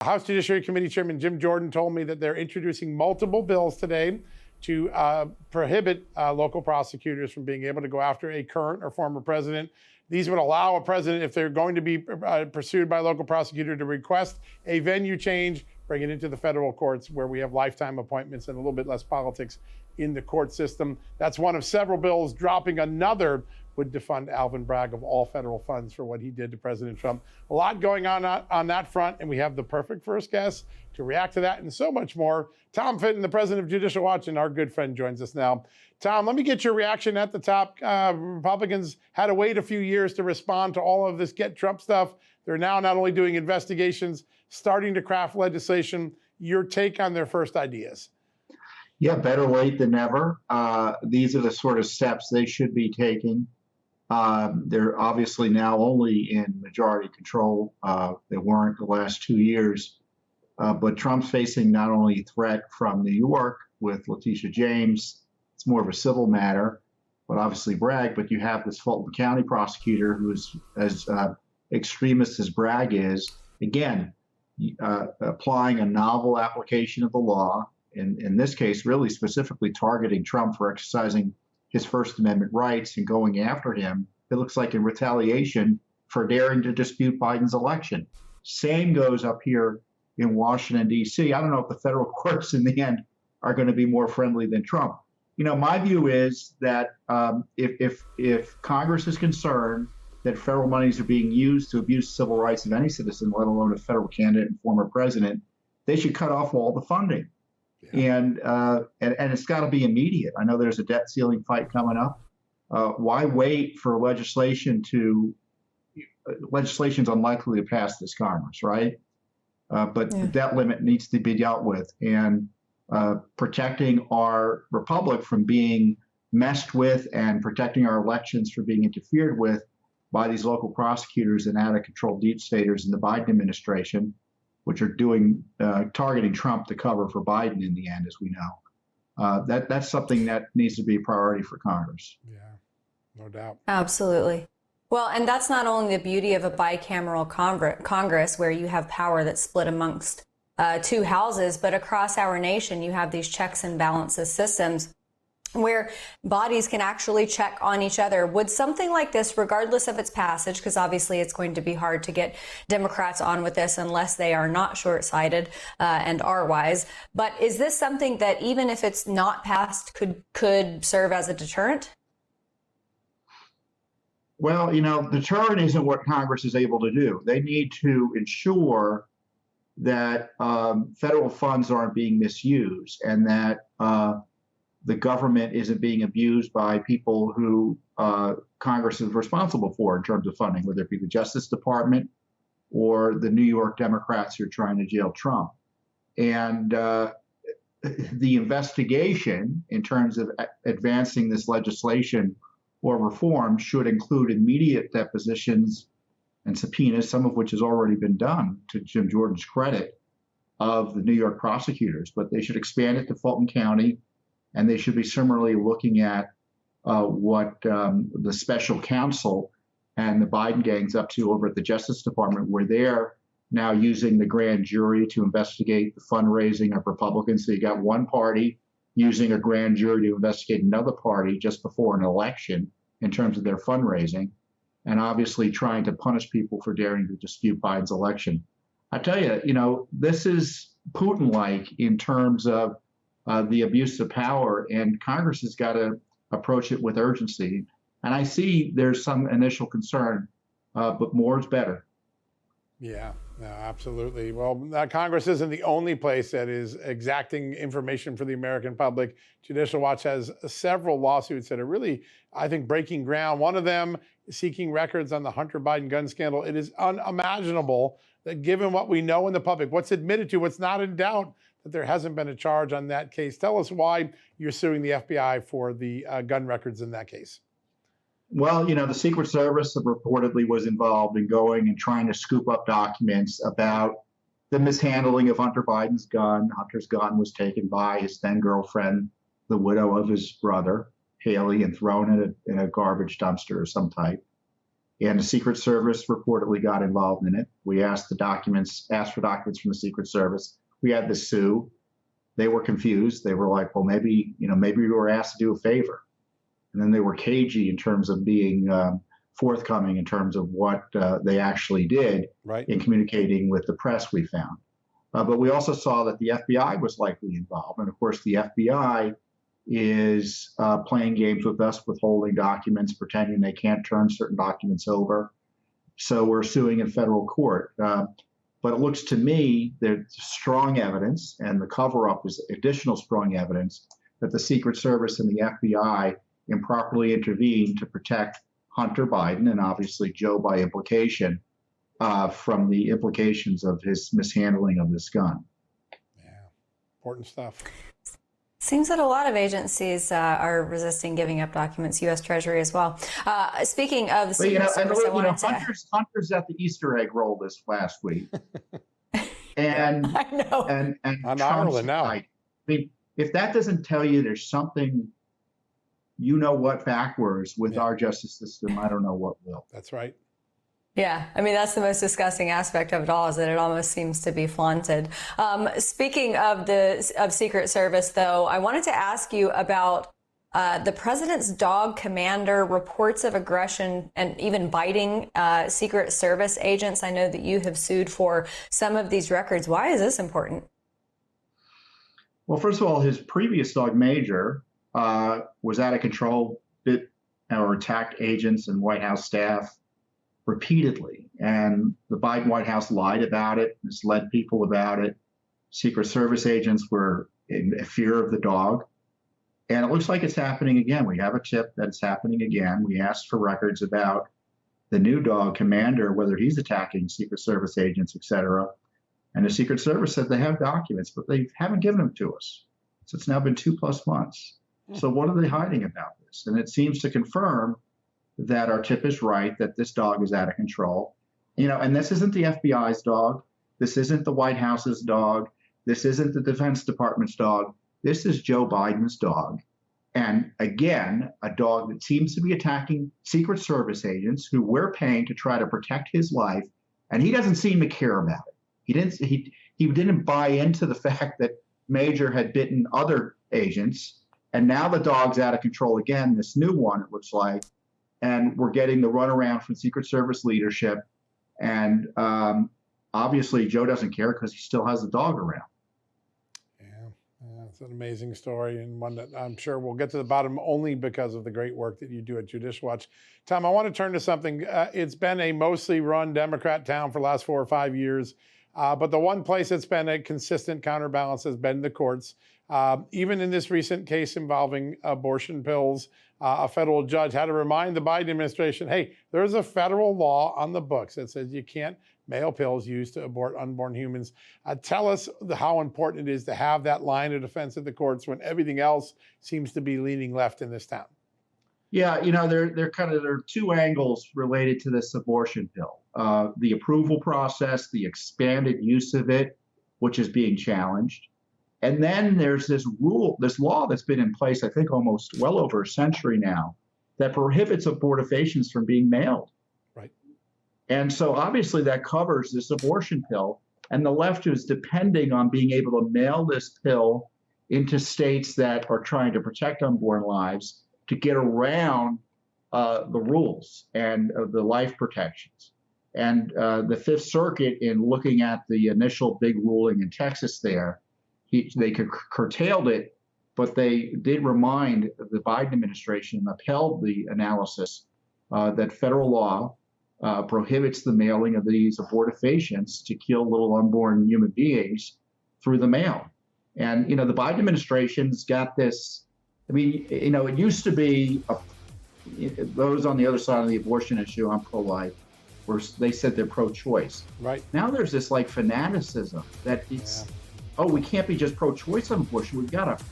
House Judiciary Committee Chairman Jim Jordan told me that they're introducing multiple bills today to prohibit local prosecutors from being able to go after a current or former president. These would allow a president, if they're going to be pursued by a local prosecutor, to request a venue change, bring it into the federal courts where we have lifetime appointments and a little bit less politics in the court system. That's one of several bills. Dropping another would defund Alvin Bragg of all federal funds for what he did to President Trump. A lot going on that front, and we have the perfect first guest to react to that and so much more. Tom Fitton, the president of Judicial Watch, and our good friend, joins us now. Tom, let me get your reaction at the top. Republicans had to wait a few years to respond to all of this Get Trump stuff. They're now not only doing investigations, starting to craft legislation. Your take on their first ideas? Yeah, better late than never. These are the sort of steps they should be taking. They're obviously now only in majority control. They weren't the last 2 years. But Trump's facing not only threat from New York with Letitia James, it's more of a civil matter, but obviously Bragg. But you have this Fulton County prosecutor who is as extremist as Bragg is, again, applying a novel application of the law, in this case, really specifically targeting Trump for exercising his First Amendment rights and going after him, it looks like in retaliation for daring to dispute Biden's election. Same goes up here in Washington, D.C. I don't know if the federal courts in the end are going to be more friendly than Trump. You know, my view is that if Congress is concerned that federal monies are being used to abuse civil rights of any citizen, let alone a federal candidate and former president, they should cut off all the funding. Yeah. And it's got to be immediate. I know there's a debt ceiling fight coming up. Why wait for legislation's unlikely to pass this Congress, right? But the debt limit needs to be dealt with, and protecting our republic from being messed with and protecting our elections from being interfered with by these local prosecutors and out-of-control deep staters in the Biden administration, which are doing targeting Trump to cover for Biden in the end, as we know. That's something that needs to be a priority for Congress. Yeah, no doubt. Absolutely. Well, and that's not only the beauty of a bicameral Congress where you have power that's split amongst two houses, but across our nation, you have these checks and balances systems where bodies can actually check on each other. Would something like this, regardless of its passage, because obviously it's going to be hard to get Democrats on with this unless they are not short-sighted and are wise, but is this something that even if it's not passed could serve as a deterrent? Well, you know, deterrent isn't what Congress is able to do. They need to ensure that federal funds aren't being misused and that the government isn't being abused by people who Congress is responsible for in terms of funding, whether it be the Justice Department or the New York Democrats who are trying to jail Trump. And the investigation in terms of advancing this legislation or reform should include immediate depositions and subpoenas, some of which has already been done, to Jim Jordan's credit, of the New York prosecutors. But they should expand it to Fulton County, and they should be similarly looking at what the special counsel and the Biden gang's up to over at the Justice Department, where they're now using the grand jury to investigate the fundraising of Republicans. So you got one party using a grand jury to investigate another party just before an election in terms of their fundraising, and obviously trying to punish people for daring to dispute Biden's election. I tell you, you know, this is Putin-like in terms of the abuse of power, and Congress has got to approach it with urgency. And I see there's some initial concern, but more is better. Yeah, no, absolutely. Well, Congress isn't the only place that is exacting information for the American public. Judicial Watch has several lawsuits that are really, I think, breaking ground. One of them seeking records on the Hunter Biden gun scandal. It is unimaginable that given what we know in the public, what's admitted to, what's not in doubt, that there hasn't been a charge on that case. Tell us why you're suing the FBI for the gun records in that case. Well, you know, the Secret Service reportedly was involved in going and trying to scoop up documents about the mishandling of Hunter Biden's gun. Hunter's gun was taken by his then girlfriend, the widow of his brother, Haley, and thrown in a garbage dumpster of some type. and the Secret Service reportedly got involved in it. We asked for documents from the Secret Service. We had to sue. They were confused. They were like, well, maybe we were asked to do a favor. And then they were cagey in terms of being forthcoming in terms of what they actually did in communicating with the press, we found. But we also saw that the FBI was likely involved. And of course, the FBI is playing games with us, withholding documents, pretending they can't turn certain documents over. So we're suing in federal court. But it looks to me there's strong evidence, and the cover-up is additional strong evidence, that the Secret Service and the FBI improperly intervened to protect Hunter Biden, and obviously Joe by implication, from the implications of his mishandling of this gun. Yeah, important stuff. Seems that a lot of agencies are resisting giving up documents, U.S. Treasury as well. Speaking of the Secret Service, Hunter's at the Easter egg roll this last week. And I know. And on Ireland now. I mean, if that doesn't tell you there's something, backwards with our justice system, I don't know what will. That's right. Yeah, I mean, that's the most disgusting aspect of it all, is that it almost seems to be flaunted. Speaking of Secret Service, though, I wanted to ask you about the president's dog commander, reports of aggression and even biting Secret Service agents. I know that you have sued for some of these records. Why is this important? Well, first of all, his previous dog, Major, was out of control, bit or attacked agents and White House staff repeatedly. And the Biden White House lied about it, misled people about it. Secret Service agents were in fear of the dog. And it looks like it's happening again. We have a tip that it's happening again. We asked for records about the new dog commander, whether he's attacking Secret Service agents, et cetera. And the Secret Service said they have documents, but they haven't given them to us. So it's now been 2+ months. So what are they hiding about this? And it seems to confirm that our tip is right, that this dog is out of control. And this isn't the FBI's dog. This isn't the White House's dog. This isn't the Defense Department's dog. This is Joe Biden's dog. And again, a dog that seems to be attacking Secret Service agents who we're paying to try to protect his life. And he doesn't seem to care about it. He didn't buy into the fact that Major had bitten other agents. And now the dog's out of control again, this new one, it looks like. And we're getting the runaround from Secret Service leadership. And obviously, Joe doesn't care because he still has the dog around. It's an amazing story, and one that I'm sure we'll get to the bottom only because of the great work that you do at Judicial Watch. Tom, I want to turn to something. It's been a mostly run Democrat town for the last 4 or 5 years, but the one place that's been a consistent counterbalance has been the courts. Even in this recent case involving abortion pills, a federal judge had to remind the Biden administration, hey, there's a federal law on the books that says you can't mail pills used to abort unborn humans. Tell us how important it is to have that line of defense at the courts when everything else seems to be leaning left in this town. Yeah, there are two angles related to this abortion pill. The approval process, the expanded use of it, which is being challenged. And then there's this law that's been in place, I think, almost well over a century now, that prohibits abortifacients from being mailed. Right. And so obviously that covers this abortion pill. And the left is depending on being able to mail this pill into states that are trying to protect unborn lives to get around the rules and the life protections. And the Fifth Circuit, in looking at the initial big ruling in Texas there, they curtailed it, but they did remind the Biden administration, upheld the analysis that federal law prohibits the mailing of these abortifacients to kill little unborn human beings through the mail. And, the Biden administration's got this, it used to be those on the other side of the abortion issue, I'm pro-life, where they said they're pro-choice. Right. Now there's this fanaticism that it's, we can't be just pro-choice on abortion. We've got to,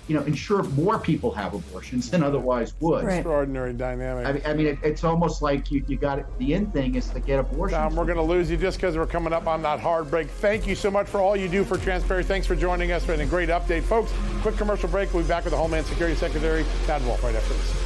ensure more people have abortions than otherwise would. Right. Extraordinary dynamic. It's almost like you got it. The end thing is to get abortions. Tom, we're going to lose you just because we're coming up on that hard break. Thank you so much for all you do for transparency. Thanks for joining us and a great update. Folks, quick commercial break. We'll be back with the Homeland Security Secretary, Chad Wolf, right after this.